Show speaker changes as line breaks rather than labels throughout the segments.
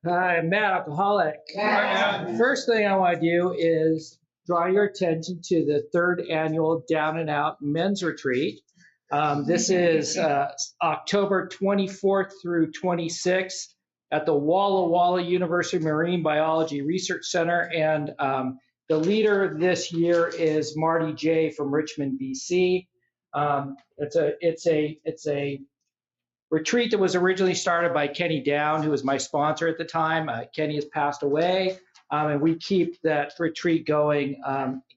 Hi, I'm Matt, alcoholic.
Yeah.
First thing I want to do is draw your attention to the third annual Down and Out Men's Retreat. This is October 24th through 26th at the Walla Walla University Marine Biology Research Center. And the leader this year is Marty J. from Richmond, BC. It's a retreat that was originally started by Kenny Down, who was my sponsor at the time. Kenny has passed away, and we keep that retreat going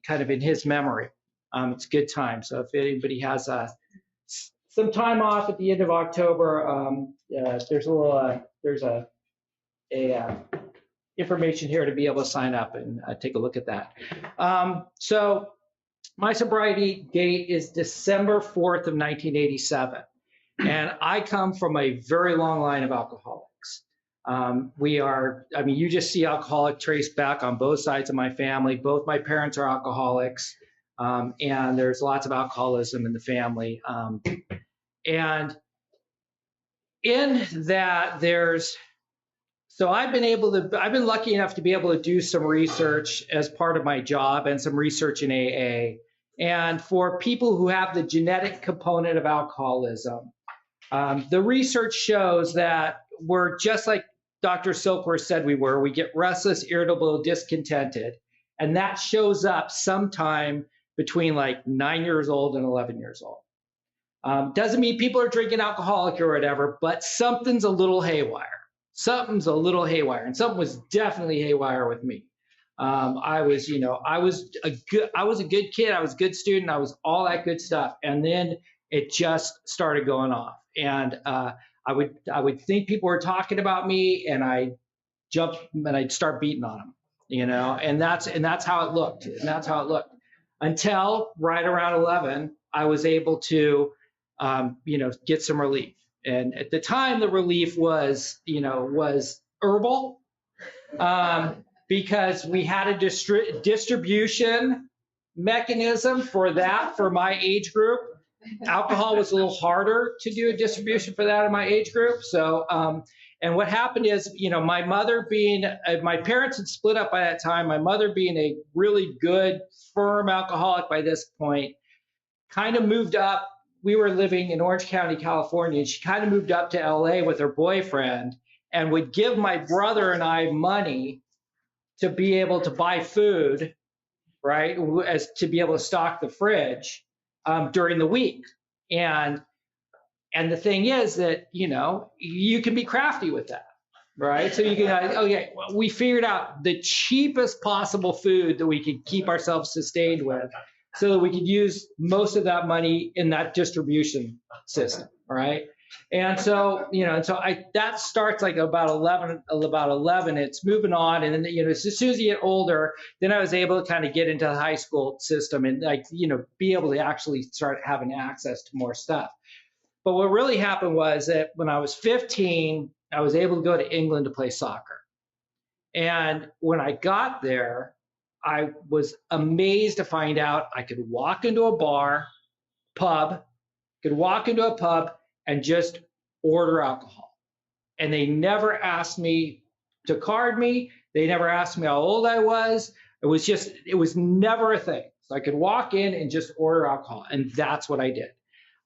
kind of in his memory. It's a good time. So if anybody has some time off at the end of October, there's a information here to be able to sign up and take a look at that. So my sobriety date is December 4th of 1987. And I come from a very long line of alcoholics. You just see alcoholic traced back on both sides of my family. Both my parents are alcoholics, and there's lots of alcoholism in the family. And in that, I've been lucky enough to be able to do some research as part of my job and some research in AA. And for people who have the genetic component of alcoholism, the research shows that we're just like Dr. Silkworth said we were. We get restless, irritable, discontented, and that shows up sometime between like 9 years old and 11 years old. Doesn't mean people are drinking alcoholic or whatever, but something's a little haywire. Something's a little haywire, and something was definitely haywire with me. I was a good kid. I was a good student. I was all that good stuff, and then it just started going off. And I would think people were talking about me, and I'd jump and I'd start beating on them, and that's how it looked. And that's how it looked until right around 11, I was able to, get some relief. And at the time, the relief was herbal, because we had a distribution mechanism for that for my age group. Alcohol was a little harder to do a distribution for that in my age group. So, and what happened is, my mother being, my parents had split up by that time. My mother being a really good, firm alcoholic by this point, kind of moved up. We were living in Orange County, California, and she kind of moved up to LA with her boyfriend and would give my brother and I money to be able to buy food, right, as to be able to stock the fridge during the week. And the thing is that, you can be crafty with that, right? So you can, okay, we figured out the cheapest possible food that we could keep ourselves sustained with so that we could use most of that money in that distribution system, all right? And so, that starts like about 11, it's moving on. And then, as soon as you get older, then I was able to kind of get into the high school system and be able to actually start having access to more stuff. But what really happened was that when I was 15, I was able to go to England to play soccer. And when I got there, I was amazed to find out I could walk into a pub and just order alcohol. And they never asked me to card me. They never asked me how old I was. It was never a thing. So I could walk in and just order alcohol. And that's what I did.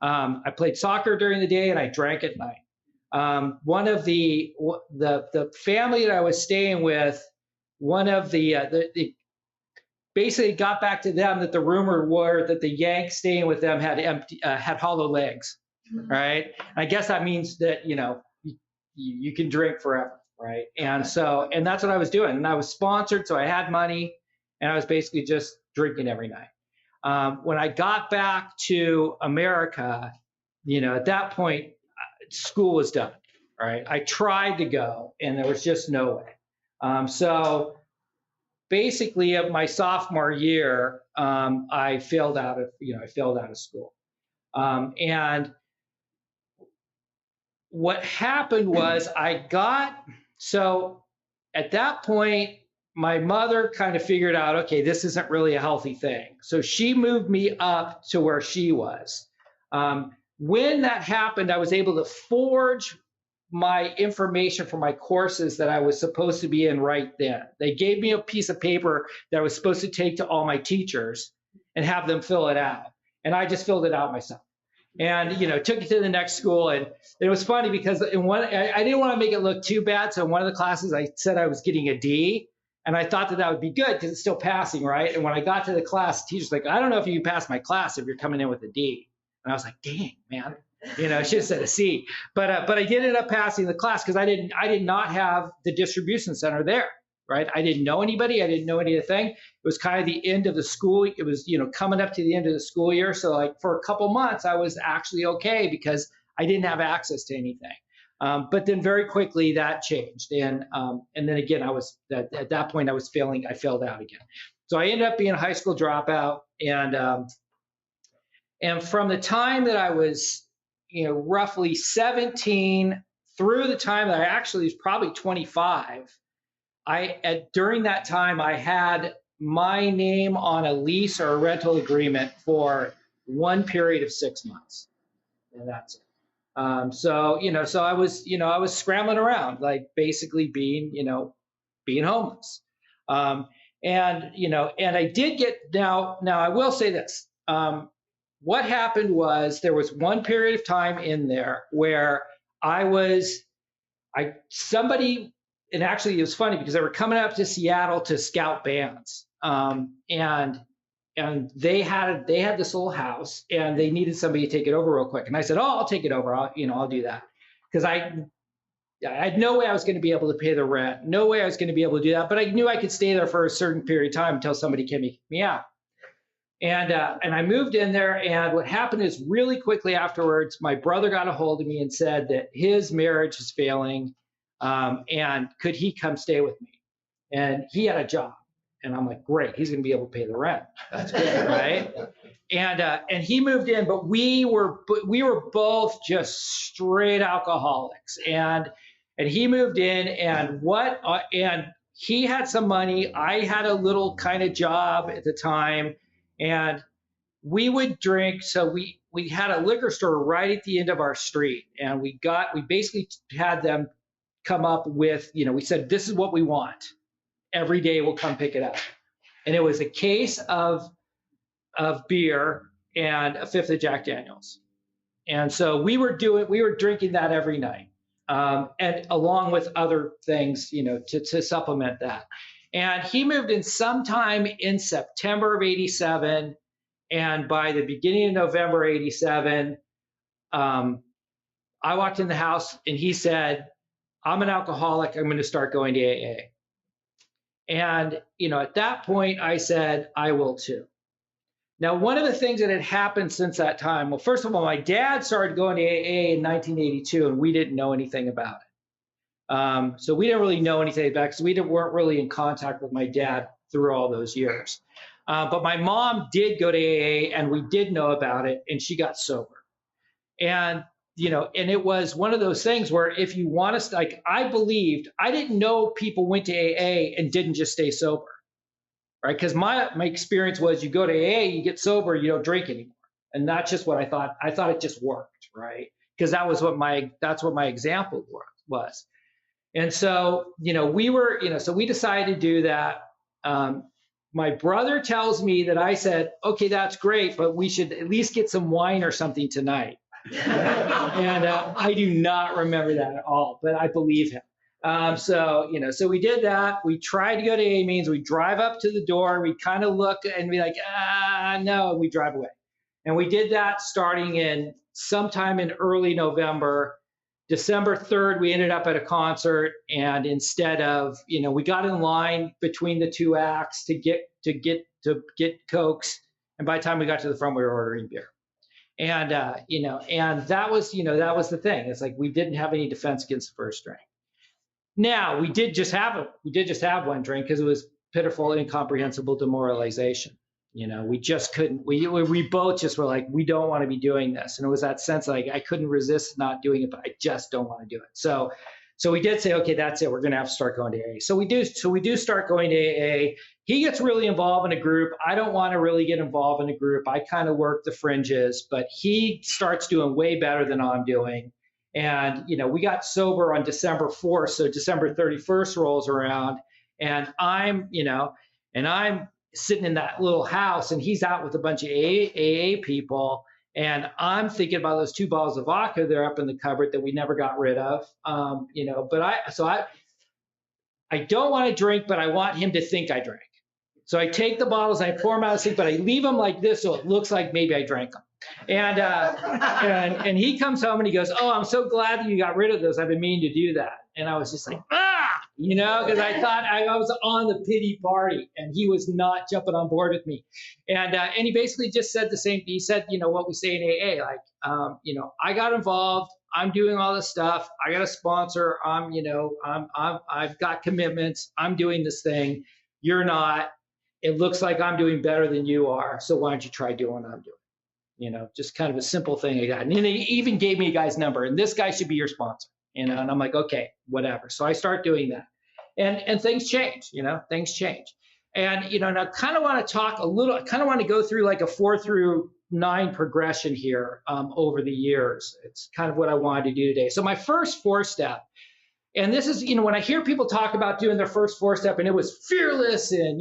I played soccer during the day and I drank at night. One of the family that I was staying with, one of the basically got back to them that the rumor were that the Yanks staying with them had hollow legs, right? And I guess that means that you can drink forever, right? And that's what I was doing. And I was sponsored, so I had money, and I was basically just drinking every night. When I got back to America, at that point, school was done, right? I tried to go, and there was just no way. So basically, of my sophomore year, I failed out of school. And what happened was so at that point, my mother kind of figured out, okay, this isn't really a healthy thing. So she moved me up to where she was. When that happened, I was able to forge my information for my courses that I was supposed to be in right then. They gave me a piece of paper that I was supposed to take to all my teachers and have them fill it out. And I just filled it out myself. And, took it to the next school. And it was funny because in one, I didn't want to make it look too bad. So in one of the classes, I said I was getting a D. And I thought that would be good because it's still passing, right? And when I got to the class, the teacher's like, I don't know if you can pass my class if you're coming in with a D. And I was like, dang, man. I should have said a C, but I did end up passing the class because I did not have the distribution center there, right? I didn't know anybody. I didn't know anything. It was kind of the end of the school. It was, coming up to the end of the school year. So like for a couple months, I was actually okay because I didn't have access to anything. But then very quickly that changed. And then again, at that point I was failing. I failed out again. So I ended up being a high school dropout. And from the time that I was, roughly 17 through the time that I actually was probably 25, during that time, I had my name on a lease or a rental agreement for one period of 6 months. And that's it. So I was scrambling around, like basically being homeless. And I did get, now I will say this. What happened was there was one period of time in there where somebody, and actually it was funny because they were coming up to Seattle to scout bands. And they had this little house and they needed somebody to take it over real quick. And I said, oh, I'll take it over. I'll do that. Because I had no way I was going to be able to pay the rent. No way I was going to be able to do that. But I knew I could stay there for a certain period of time until somebody came to kick me out. And I moved in there, and what happened is really quickly afterwards, my brother got a hold of me and said that his marriage is failing, and could he come stay with me? And he had a job, and I'm like, great, he's going to be able to pay the rent. That's good, right? And he moved in, but we were both just straight alcoholics, and he moved in, and he had some money. I had a little kind of job at the time. And we would drink. So we had a liquor store right at the end of our street. And we basically had them come up with, we said, this is what we want. Every day we'll come pick it up. And it was a case of beer and a fifth of Jack Daniels. And so we were drinking that every night. And along with other things, to supplement that. And he moved in sometime in September of '87. And by the beginning of November '87, I walked in the house and he said, I'm an alcoholic. I'm going to start going to AA. And, at that point, I said, I will too. Now, one of the things that had happened since that time, well, first of all, my dad started going to AA in 1982, and we didn't know anything about it. So we didn't really know anything about it because we weren't really in contact with my dad through all those years. But my mom did go to AA, and we did know about it, and she got sober. And, and it was one of those things where if you want to, like, I didn't know people went to AA and didn't just stay sober, right? Because my experience was you go to AA, you get sober, you don't drink anymore. And that's just what I thought. I thought it just worked, right? Because that's what my example was. And so, so we decided to do that. My brother tells me that I said, okay, that's great, but we should at least get some wine or something tonight. And I do not remember that at all, but I believe him. So we did that. We tried to go to AA meetings. We drive up to the door. We kind of look and be like, no, and we drive away. And we did that starting in sometime in early November. December 3rd, we ended up at a concert, and instead of, we got in line between the two acts to get Cokes, and by the time we got to the front, we were ordering beer. And and that was the thing. It's like we didn't have any defense against the first drink. Now we did just have one drink because it was pitiful, incomprehensible demoralization. We just couldn't. We both just were like, we don't want to be doing this, and it was that sense like I couldn't resist not doing it, but I just don't want to do it. So we did say, okay, that's it. We're going to have to start going to AA. So we do start going to AA. He gets really involved in a group. I don't want to really get involved in a group. I kind of work the fringes, but he starts doing way better than I'm doing. And, we got sober on December 4th. So December 31st rolls around and I'm sitting in that little house and he's out with a bunch of AA people. And I'm thinking about those 2 bottles of vodka that are up in the cupboard that we never got rid of. But I don't want to drink, but I want him to think I drank. So I take the bottles, I pour them out of the sink, but I leave them like this so it looks like maybe I drank them. And he comes home and he goes, "Oh, I'm so glad that you got rid of those. I've been meaning to do that." And I was just like, because I thought I was on the pity party and he was not jumping on board with me. And he basically just said the same. He said, what we say in AA, like, I got involved. I'm doing all this stuff. I got a sponsor. I've got commitments. I'm doing this thing. You're not. It looks like I'm doing better than you are. So why don't you try doing what I'm doing? Just kind of a simple thing I got. And he even gave me a guy's number, and this guy should be your sponsor. And I'm like, okay, whatever. So I start doing that, and things change. Things change. And and I kind of want to talk a little. I kind of want to go through like a 4 through 9 progression here over the years. It's kind of what I wanted to do today. So my first 4-step. And this is, when I hear people talk about doing their first 4-step and it was fearless and,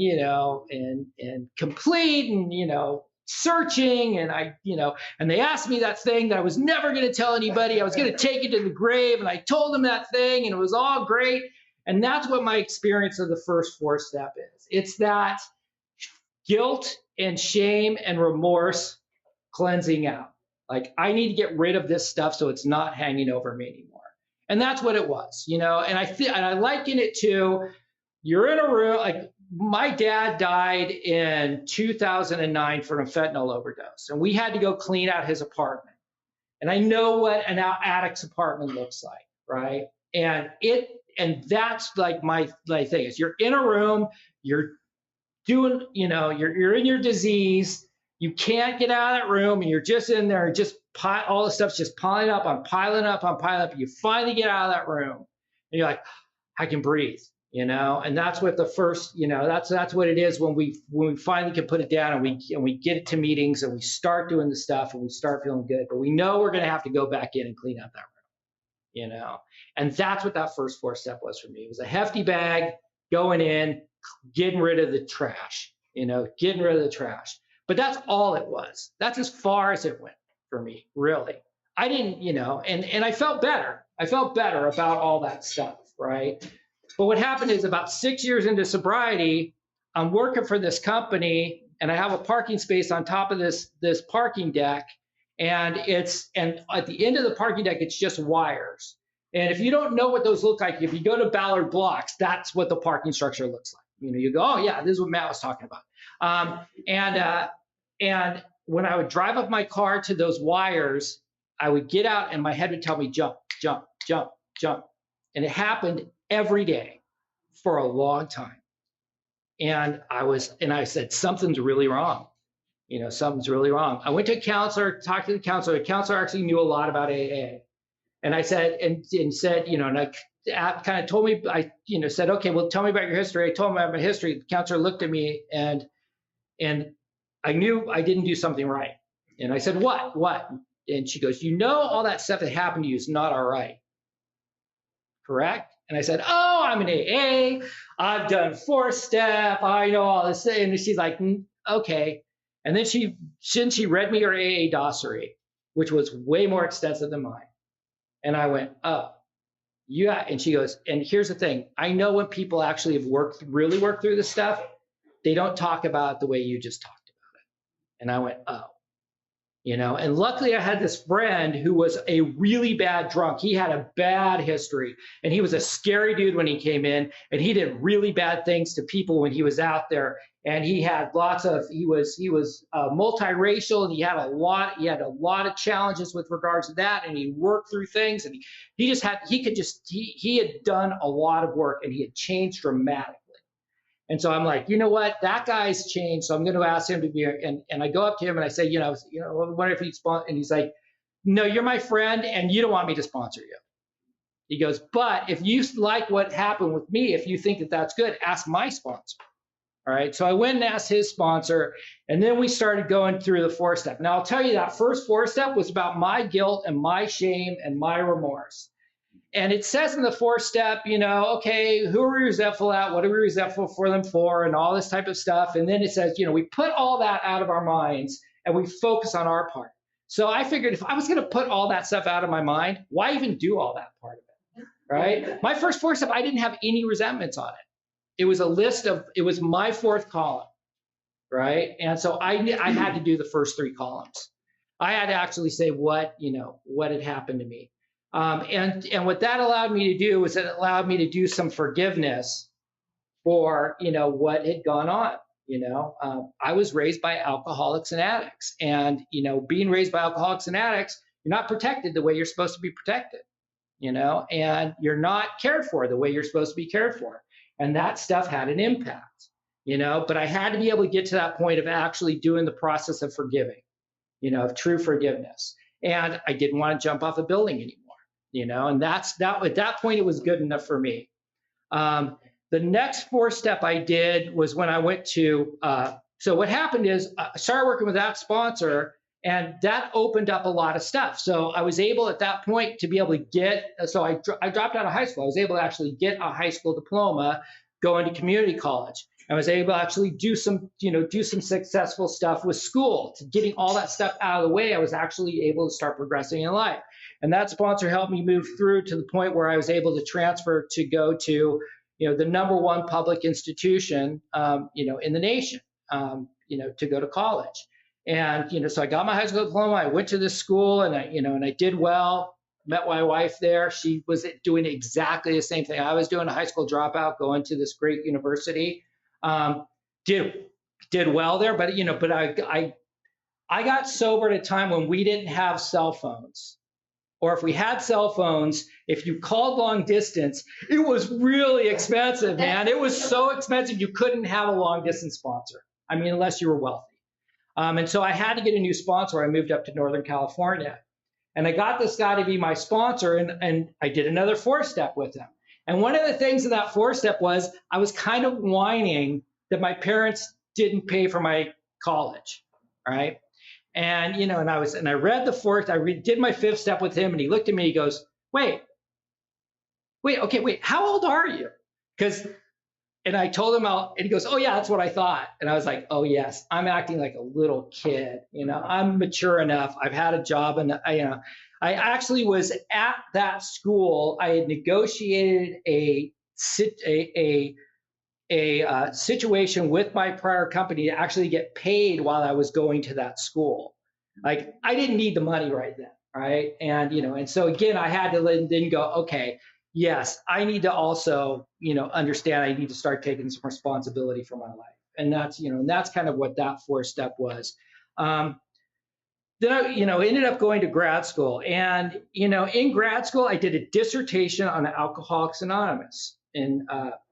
and complete and, searching and and they asked me that thing that I was never going to tell anybody. I was going to take it to the grave and I told them that thing and it was all great. And that's what my experience of the first 4-step is. It's that guilt and shame and remorse cleansing out. Like I need to get rid of this stuff so it's not hanging over me anymore. And that's what it was, and I liken it to, you're in a room, like my dad died in 2009 from a fentanyl overdose, and we had to go clean out his apartment. And I know what an addict's apartment looks like, right? And that's like my thing is, you're in a room, you're doing, you're in your disease, you can't get out of that room, and you're just in there, just all the stuff's just piling up. I'm piling up. And you finally get out of that room, and you're like, I can breathe, And that's what the first, that's what it is when we finally can put it down and we get to meetings and we start doing the stuff and we start feeling good. But we know we're going to have to go back in and clean out that room, And that's what that first 4-step was for me. It was a hefty bag going in, getting rid of the trash, getting rid of the trash. But that's all it was. That's as far as it went for me, really. I didn't, and I felt better. I felt better about all that stuff, right? But what happened is about 6 years into sobriety, I'm working for this company and I have a parking space on top of this parking deck. And at the end of the parking deck, it's just wires. And if you don't know what those look like, if you go to Ballard Blocks, that's what the parking structure looks like. You go, oh yeah, this is what Matt was talking about. And when I would drive up my car to those wires, I would get out and my head would tell me, jump, jump, jump, jump. And it happened every day for a long time. And I said, something's really wrong. Something's really wrong. I went to a counselor, talked to the counselor. The counselor actually knew a lot about AA. And I said, and said, and I kind of told me, I said, okay, well, tell me about your history. I told him about my history. The counselor looked at me and I knew I didn't do something right. And I said, what? And she goes, all that stuff that happened to you is not all right. Correct? And I said, oh, I'm an AA. I've done 4-step. I know all this. And she's like, okay. And then she read me her AA dossier, which was way more extensive than mine. And I went, oh, yeah. And she goes, and here's the thing. I know when people actually have really worked through this stuff, they don't talk about it the way you just talked about it. And I went, oh. And luckily I had this friend who was a really bad drunk. He had a bad history and he was a scary dude when he came in, and he did really bad things to people when he was out there. And he had he was multiracial, and he had a lot of challenges with regards to that. And he worked through things, and he had done a lot of work, and he had changed dramatically. And so I'm like, you know what? That guy's changed. So I'm going to ask him to be here. And I go up to him and I say, I wonder if he'd sponsor. And he's like, no, you're my friend and you don't want me to sponsor you. He goes, but if you like what happened with me, if you think that that's good, ask my sponsor. All right. So I went and asked his sponsor, and then we started going through the 4-step. Now, I'll tell you that first 4-step was about my guilt and my shame and my remorse. And it says in the 4-step, okay, who are we resentful at? What are we resentful for them for? And all this type of stuff. And then it says, we put all that out of our minds and we focus on our part. So I figured if I was going to put all that stuff out of my mind, why even do all that part of it? Right? My first 4-step, I didn't have any resentments on it. It was it was my 4th column, right? And so I had to do the first 3 columns. I had to actually say what had happened to me. And what that allowed me to do was it allowed me to do some forgiveness for, what had gone on. I was raised by alcoholics and addicts, and, being raised by alcoholics and addicts, you're not protected the way you're supposed to be protected, and you're not cared for the way you're supposed to be cared for. And that stuff had an impact, but I had to be able to get to that point of actually doing the process of forgiving, of true forgiveness. And I didn't want to jump off a building anymore, and at that point, it was good enough for me. The next 4-step I did was when I went to, so what happened is I started working with that sponsor, and that opened up a lot of stuff. So I was able at that point to be able to I dropped out of high school. I was able to actually get a high school diploma, go into community college. I was able to actually do some successful stuff with school. To getting all that stuff out of the way, I was actually able to start progressing in life. And that sponsor helped me move through to the point where I was able to transfer to go to, the #1 public institution, in the nation, to go to college. And, so I got my high school diploma. I went to this school and I did well, met my wife there. She was doing exactly the same thing I was doing, a high school dropout, going to this great university. Did well there, but, but I got sober at a time when we didn't have cell phones. Or if we had cell phones, if you called long distance, it was really expensive, man. It was so expensive you couldn't have a long distance sponsor. I mean, unless you were wealthy. And so I had to get a new sponsor. I moved up to Northern California. And I got this guy to be my sponsor, and I did another 4-step with him. And one of the things in that 4-step was I was kind of whining that my parents didn't pay for my college, right? And, and I read the 4th, did my 5th step with him, and he looked at me, he goes, wait, how old are you? And I told him and he goes, oh yeah, that's what I thought. And I was like, oh yes, I'm acting like a little kid. I'm mature enough. I've had a job, and I actually was at that school. I had negotiated a situation with my prior company to actually get paid while I was going to that school. Like, I didn't need the money right then, right? And, and so again, I had to then go, okay, yes, I need to also, understand I need to start taking some responsibility for my life. And that's kind of what that 4-step was. Then I, ended up going to grad school, and, in grad school, I did a dissertation on Alcoholics Anonymous in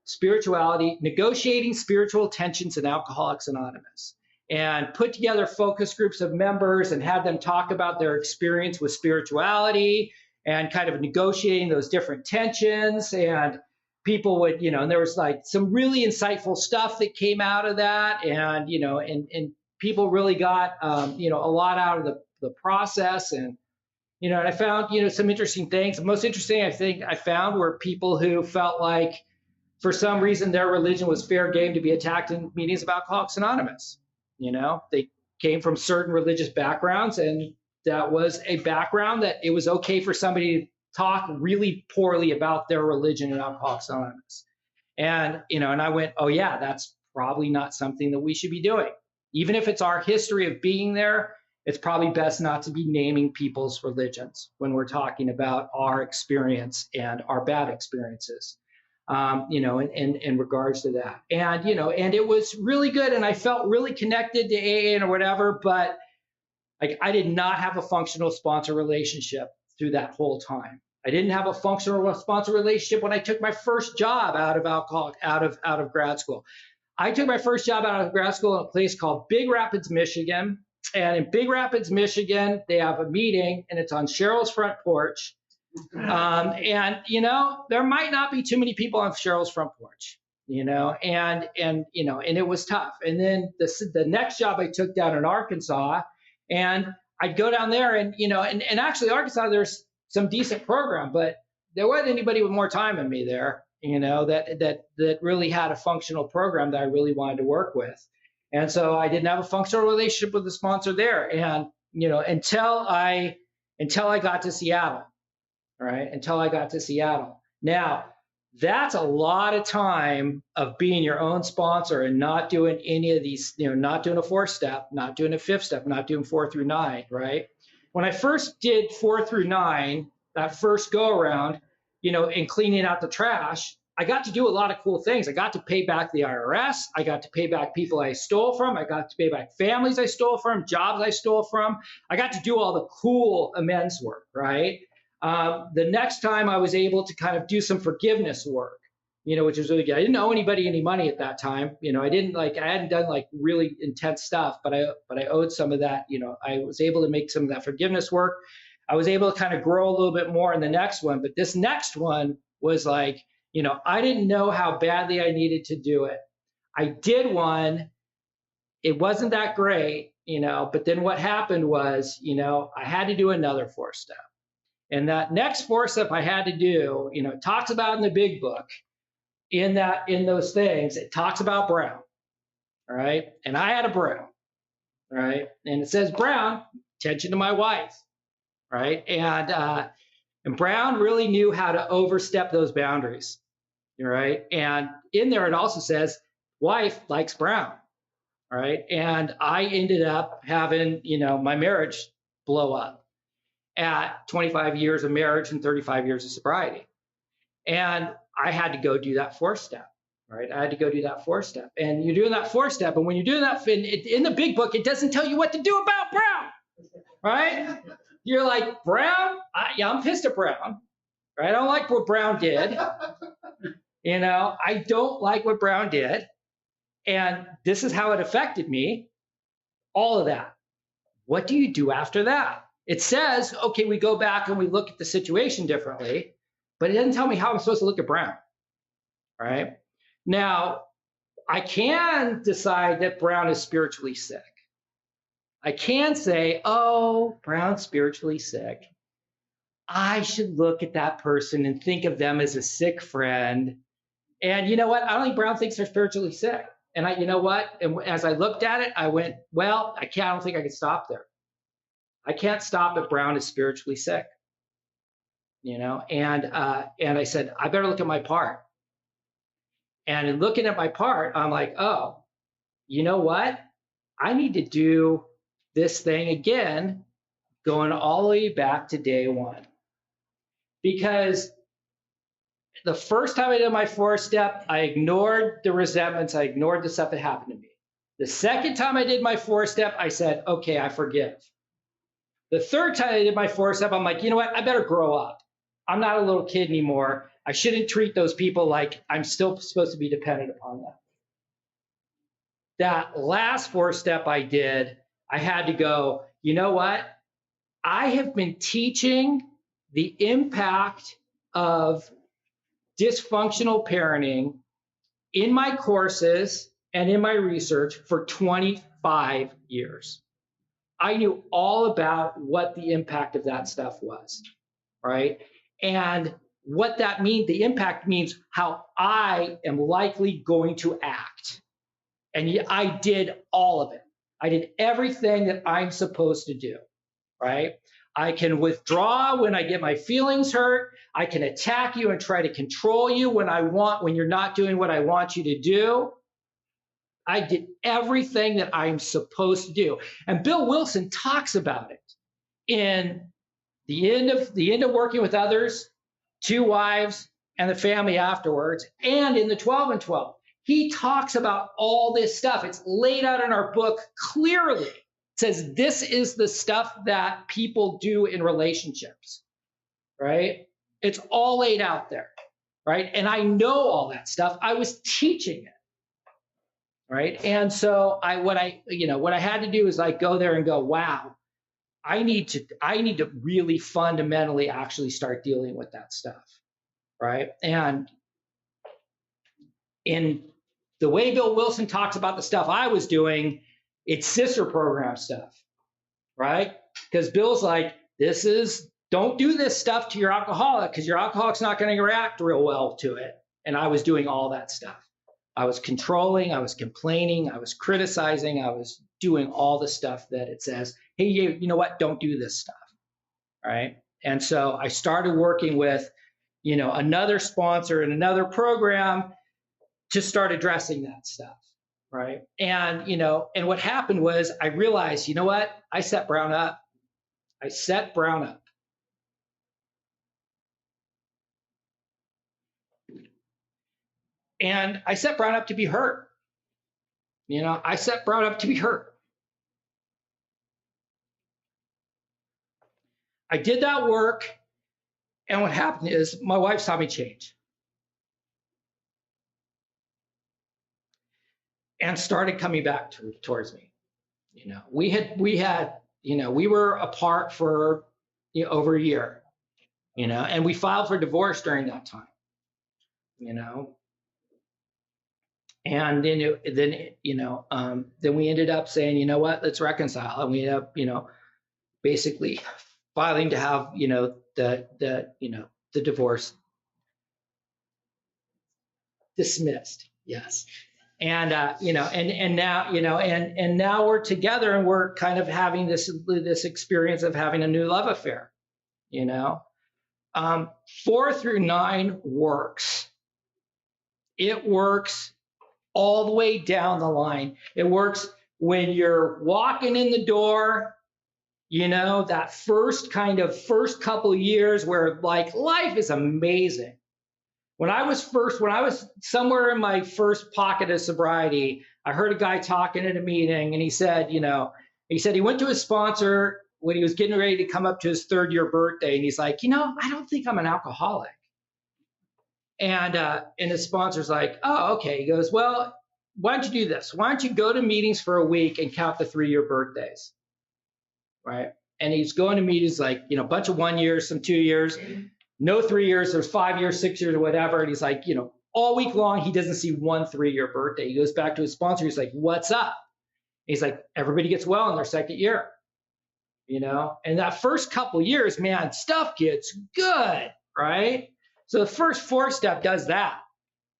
spirituality, negotiating spiritual tensions in Alcoholics Anonymous, and put together focus groups of members and had them talk about their experience with spirituality and kind of negotiating those different tensions. And people would, and there was like some really insightful stuff that came out of that. And, and people really got, a lot out of the process. And, and I found, some interesting things. The most interesting I think I found were people who felt like for some reason their religion was fair game to be attacked in meetings of Alcoholics Anonymous. They came from certain religious backgrounds, and that was a background that it was okay for somebody to talk really poorly about their religion in Alcoholics Anonymous. And, and I went, oh yeah, that's probably not something that we should be doing. Even if it's our history of being there, it's probably best not to be naming people's religions when we're talking about our experience and our bad experiences. In regards to that. And, and it was really good. And I felt really connected to AA or whatever, but like I did not have a functional sponsor relationship through that whole time. I didn't have a functional sponsor relationship when I took my first job out of grad school. I took my first job out of grad school in a place called Big Rapids, Michigan. And in Big Rapids, Michigan, they have a meeting, and it's on Cheryl's front porch. And, there might not be too many people on Cheryl's front porch. and it was tough. And then the next job I took down in Arkansas, and I'd go down there, and actually Arkansas, there's some decent program, but there wasn't anybody with more time than me there, that really had a functional program that I really wanted to work with. And so I didn't have a functional relationship with the sponsor there, and until I got to Seattle, right? Until I got to Seattle. Now, that's a lot of time of being your own sponsor and not doing any of these, not doing a 4-step, not doing a 5th step, not doing 4 through 9, right? When I first did 4 through 9, that first go around, in cleaning out the trash, I got to do a lot of cool things. I got to pay back the IRS. I got to pay back people I stole from. I got to pay back families I stole from, jobs I stole from. I got to do all the cool amends work, right? The next time I was able to kind of do some forgiveness work, which was really good. I didn't owe anybody any money at that time. I hadn't done like really intense stuff, but I owed some of that. I was able to make some of that forgiveness work. I was able to kind of grow a little bit more in the next one, but this next one was like, I didn't know how badly I needed to do it. I did one. It wasn't that great, but then what happened was, I had to do another 4-step. And that next 4-step I had to do, it talks about in the big book, in those things, it talks about Brown, all right? And I had a Brown, right? And it says Brown, attention to my wife, right? And Brown really knew how to overstep those boundaries, right? And in there it also says wife likes Brown, all right? And I ended up having, my marriage blow up at 25 years of marriage and 35 years of sobriety. And I had to go do that 4-step, right? I had to go do that 4-step. And you're doing that 4-step, and when you're doing that, in the big book, it doesn't tell you what to do about Brown, right? You're like, Brown? I'm pissed at Brown, right? I don't like what Brown did. I don't like what Brown did. And this is how it affected me. All of that. What do you do after that? It says, okay, we go back and we look at the situation differently, but it doesn't tell me how I'm supposed to look at Brown, right? Now, I can decide that Brown is spiritually sick. I can say, oh, Brown's spiritually sick. I should look at that person and think of them as a sick friend. And you know what? I don't think Brown thinks they're spiritually sick. And you know what? And as I looked at it, I went, well, I don't think I can stop there. I can't stop if Brown is spiritually sick, and I said, I better look at my part. And in looking at my part, I'm like, oh, you know what? I need to do this thing again, going all the way back to day one. Because the first time I did my 4-step, I ignored the resentments. I ignored the stuff that happened to me. The second time I did my 4-step, I said, okay, I forgive. The third time I did my 4-step, I'm like, you know what? I better grow up. I'm not a little kid anymore. I shouldn't treat those people like I'm still supposed to be dependent upon them. That last 4-step I did, I had to go, you know what? I have been teaching the impact of dysfunctional parenting in my courses and in my research for 25 years. I knew all about what the impact of that stuff was, right? And what that means, the impact means how I am likely going to act. And I did all of it. I did everything that I'm supposed to do, right? I can withdraw when I get my feelings hurt. I can attack you and try to control you when you're not doing what I want you to do. I did everything that I'm supposed to do. And Bill Wilson talks about it in the end of Working with Others, 2 Wives, and the Family Afterwards, and in the 12 and 12. He talks about all this stuff. It's laid out in our book clearly. It says this is the stuff that people do in relationships, right? It's all laid out there, right? And I know all that stuff. I was teaching it. Right. And so what I had to do is like go there and go, wow, I need to really fundamentally actually start dealing with that stuff. Right. And in the way Bill Wilson talks about the stuff I was doing, it's sister program stuff, right? Because Bill's like, don't do this stuff to your alcoholic because your alcoholic's not going to react real well to it. And I was doing all that stuff. I was controlling, I was complaining, I was criticizing, I was doing all the stuff that it says, hey, you know what, don't do this stuff, right? And so I started working with, another sponsor and another program to start addressing that stuff, right? And, and what happened was I realized, you know what, I set Brown up. And I set Brown up to be hurt. I set Brown up to be hurt. I did that work, and what happened is my wife saw me change and started coming back towards me. We were apart for over a year, and we filed for divorce during that time, and then we ended up saying, you know what, let's reconcile, and we ended up, basically filing to have, the divorce dismissed. Yes. And, and now, and now we're together and we're kind of having this experience of having a new love affair, 4 through 9 works. It works all the way down the line. It works when you're walking in the door, that first couple of years where like life is amazing. When I was somewhere in my first pocket of sobriety, I heard a guy talking at a meeting and he said he went to his sponsor when he was getting ready to come up to his 3rd year birthday. And he's like, I don't think I'm an alcoholic. And his sponsor's like, oh, okay. He goes, well, why don't you do this? Why don't you go to meetings for a week and count the 3-year birthdays? Right. And he's going to meetings like, a bunch of 1 years, some 2 years, no 3 years, there's 5 years, 6 years, or whatever. And he's like, all week long, he doesn't see one 3-year birthday. He goes back to his sponsor. He's like, what's up? He's like, everybody gets well in their 2nd year, and that first couple years, man, stuff gets good, right? So the first 4-step does that,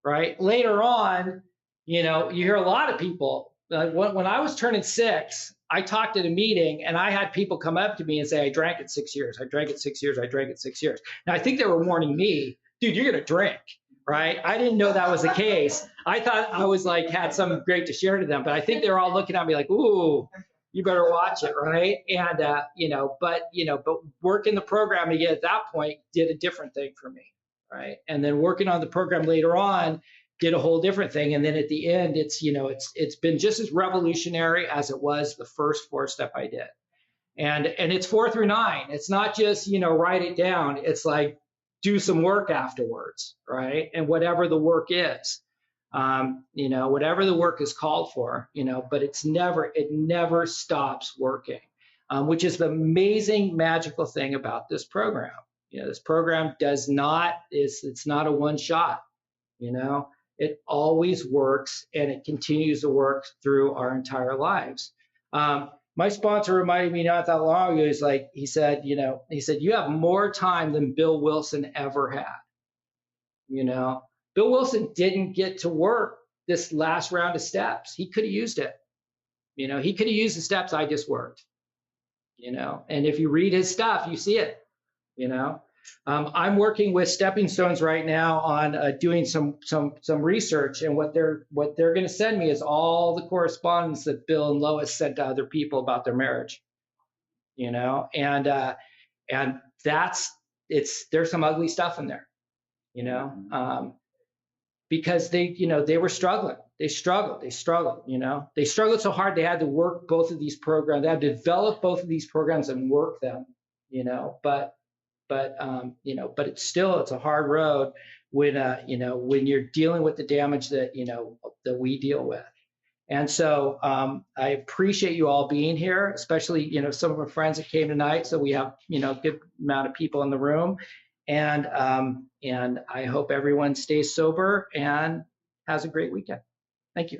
right? Later on, you hear a lot of people, when I was turning 6, I talked at a meeting and I had people come up to me and say, I drank it 6 years. I drank it 6 years. I drank it 6 years. Now, I think they were warning me, dude, you're going to drink, right? I didn't know that was the case. I thought I was like, had something great to share to them, but I think they were all looking at me like, ooh, you better watch it, right? And, but working the program again at that point did a different thing for me, right? And then working on the program later on did a whole different thing. And then at the end, it's been just as revolutionary as it was the first 4-step I did. And it's 4 through 9. It's not just, write it down. It's like do some work afterwards, right? And whatever the work is, whatever the work is called for, but it never stops working, which is the amazing, magical thing about this program. This program it's not a one shot, It always works, and it continues to work through our entire lives. My sponsor reminded me not that long ago. He said, you have more time than Bill Wilson ever had. Bill Wilson didn't get to work this last round of steps. He could have used it. He could have used the steps I just worked. And if you read his stuff, you see it. I'm working with Stepping Stones right now on doing some research, and what they're going to send me is all the correspondence that Bill and Lois sent to other people about their marriage, and there's some ugly stuff in there, because they were struggling. They struggled, they struggled so hard they had to work both of these programs. They had to develop both of these programs and work them, but it's a hard road when you're dealing with the damage that we deal with. And so I appreciate you all being here, especially some of my friends that came tonight. So we have a good amount of people in the room, and I hope everyone stays sober and has a great weekend. Thank you.